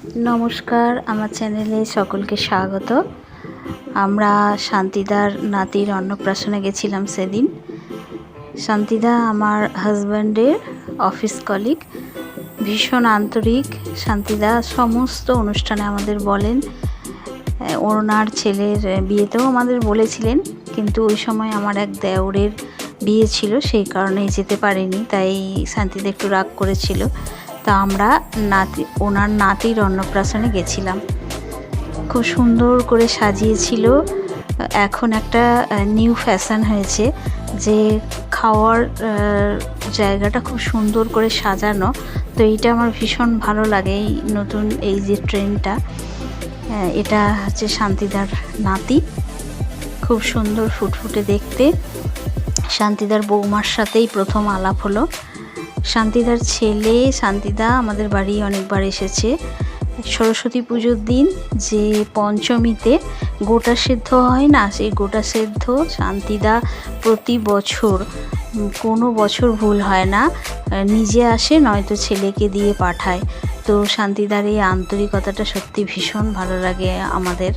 নমস্কার, আমার চ্যানেলে সকলকে স্বাগত। আমরা শান্তিদার নাতির অন্নপ্রাশনে গেছিলাম সেদিন। শান্তিদা আমার হাজব্যান্ডের অফিস কলিগ, ভীষণ আন্তরিক। শান্তিদা সমস্ত অনুষ্ঠানে আমাদের বলেন, ওনার ছেলের বিয়েতেও আমাদের বলেছিলেন, কিন্তু ওই সময় আমার এক দেওরের বিয়ে ছিল, সেই কারণেই যেতে পারিনি, তাই শান্তিদা একটু রাগ করেছিল। তা আমরা ওনার নাতির অন্নপ্রাশনে গেছিলাম। খুব সুন্দর করে সাজিয়েছিল। এখন একটা নিউ ফ্যাশন হয়েছে যে খাওয়ার জায়গাটা খুব সুন্দর করে সাজানো। তো এইটা আমার ভীষণ ভালো লাগে, এই নতুন এই যে ট্রেন্ডটা। এটা হচ্ছে শান্তিদার নাতি, খুব সুন্দর ফুটফুটে দেখতে। শান্তিদার বৌমার সাথেই প্রথম আলাপ হলো। শান্তিদার ছেলে শান্তিদা আমাদের বাড়ি অনেকবার এসেছে। সরস্বতী পুজোর দিন যে পঞ্চমীতে গোটা সেদ্ধ হয় না, সেই গোটা সেদ্ধ শান্তিদা প্রতি বছর, কোনো বছর ভুল হয় না, নিজে আসে, নয়তো ছেলেকে দিয়ে পাঠায়। তো শান্তিদার এই আন্তরিকতাটা সত্যি ভীষণ ভালো লাগে আমাদের।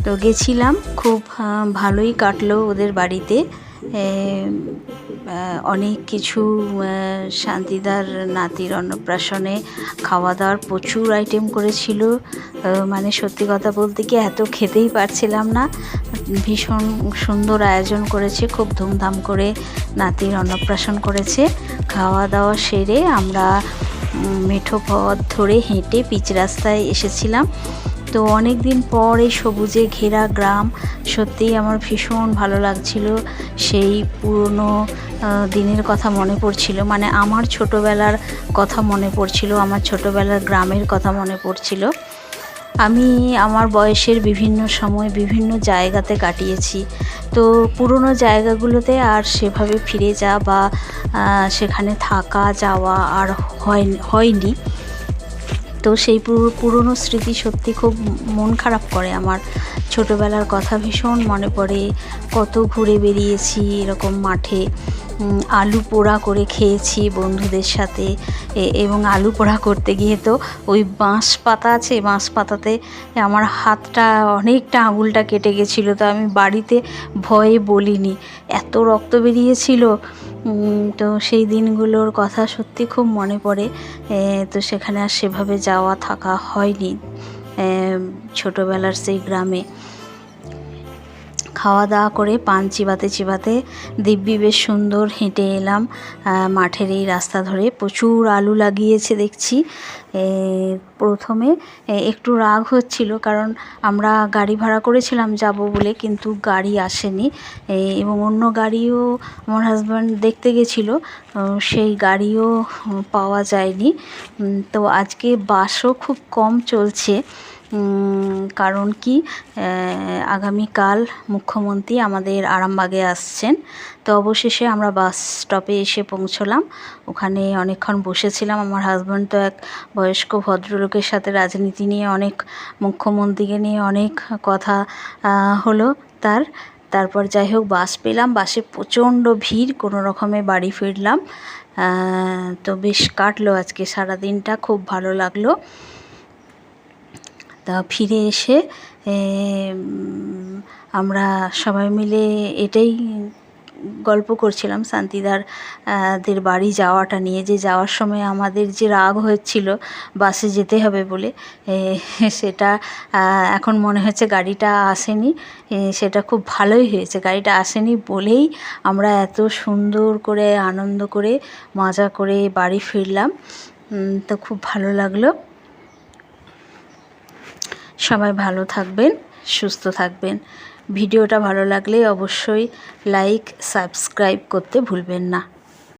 তো গেছিলাম, খুব ভালোই কাটলো ওদের বাড়িতে। অনেক কিছু শান্তিদার নাতির অন্নপ্রাশনে খাওয়া দাওয়ার প্রচুর আইটেম করেছিল। মানে সত্যি কথা বলতে কি এত খেতেই পারছিলাম না, ভীষণ সুন্দর আয়োজন করেছে, খুব ধুমধাম করে নাতির অন্নপ্রাশন করেছে। খাওয়া দাওয়া সেরে আমরা মেঠো পথ ধরে হেঁটে পিচ রাস্তায় এসেছিলাম। তো অনেক দিন পর এই সবুজে ঘেরা গ্রাম, সত্যিই আমার ভীষণ ভালো লাগছিল। সেই পুরনো দিনের কথা মনে পড়ছিল, মানে আমার ছোটোবেলার কথা মনে পড়ছিল, আমার ছোটোবেলার গ্রামের কথা মনে পড়ছিল। আমি আমার বয়সের বিভিন্ন সময় বিভিন্ন জায়গাতে কাটিয়েছি। তো পুরনো জায়গাগুলোতে আর সেভাবে ফিরে যাওয়া বা সেখানে থাকা যাওয়া আর হয়নি। তো সেই পুরনো স্মৃতি সত্যি খুব মন খারাপ করে আমার। ছোটোবেলার কথা ভীষণ মনে পড়ে, কত ঘুরে বেরিয়েছি এরকম মাঠে, আলু পোড়া করে খেয়েছি বন্ধুদের সাথে। এবং আলু পোড়া করতে গিয়ে তো ওই বাঁশ পাতা আছে, বাঁশ পাতাতে আমার হাতটা অনেকটা, আঙুলটা কেটে গেছিলো। তো আমি বাড়িতে ভয়ে বলিনি, এত রক্ত বেরিয়েছিল। তো সেই দিনগুলোর কথা সত্যি খুব মনে পড়ে। তো সেখানে আর সেভাবে যাওয়া থাকা হয়নি ছোটোবেলার সেই গ্রামে। খাওয়া দাওয়া করে পান চিবাতে চিবাতে দিব্যি বেশ সুন্দর হেঁটে এলাম মাঠের এই রাস্তা ধরে। প্রচুর আলু লাগিয়েছে দেখছি। প্রথমে একটু রাগ হচ্ছিল, কারণ আমরা গাড়ি ভাড়া করেছিলাম যাব বলে, কিন্তু গাড়ি আসেনি এবং অন্য গাড়িও আমার হাজব্যান্ড দেখতে গেছিলো, সেই গাড়িও পাওয়া যায়নি। তো আজকে বাসও খুব কম চলছে, কারণ কি আগামীকাল মুখ্যমন্ত্রী আমাদের আরামবাগে আসছেন। তো অবশেষে আমরা বাস স্টপে এসে পৌঁছলাম। ওখানে অনেকক্ষণ বসেছিলাম। আমার হাজব্যান্ড তো এক বয়স্ক ভদ্রলোকের সাথে রাজনীতি নিয়ে অনেক, মুখ্যমন্ত্রীকে নিয়ে অনেক কথা হলো তারপর যাই হোক বাস পেলাম। বাসে প্রচণ্ড ভিড়, কোনো রকমে বাড়ি ফিরলাম। তো বেশ কাটলো আজকে সারাদিনটা, খুব ভালো লাগলো। তা ফিরে এসে আমরা সবাই মিলে এটাই গল্প করছিলাম শান্তিদার দের বাড়ি যাওয়াটা নিয়ে, যে যাওয়ার সময় আমাদের যে রাগ হচ্ছিল বাসে যেতে হবে বলে, সেটা এখন মনে হচ্ছে গাড়িটা আসেনি, সেটা খুব ভালোই হয়েছে। গাড়িটা আসেনি বলেই আমরা এত সুন্দর করে আনন্দ করে মজা করে বাড়ি ফিরলাম। তো খুব ভালো লাগলো। সবাই ভালো থাকবেন, সুস্থ থাকবেন। ভিডিওটা ভালো লাগলে অবশ্যই লাইক, সাবস্ক্রাইব করতে ভুলবেন না।